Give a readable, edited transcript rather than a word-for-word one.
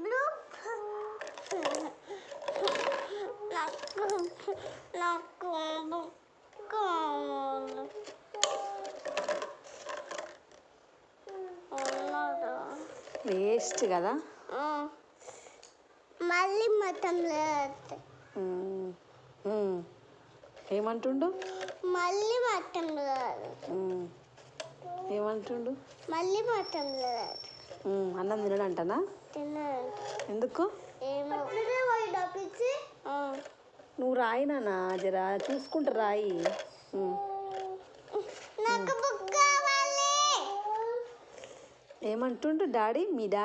Blue నాకు waste కదా. మళ్ళీ మొత్తం ఏమంటుండు? మళ్ళీ మొత్తం ఏమంటుండు? మళ్ళీ మొత్తం అన్నం తినడంటనా? ఎందుకు? నువ్వు రాయి నాన్న, జరా చూసుకుంటా రాయి. నాకు బుక్ కావాలి. ఏమంటుండు డాడీ? మీ డాడీ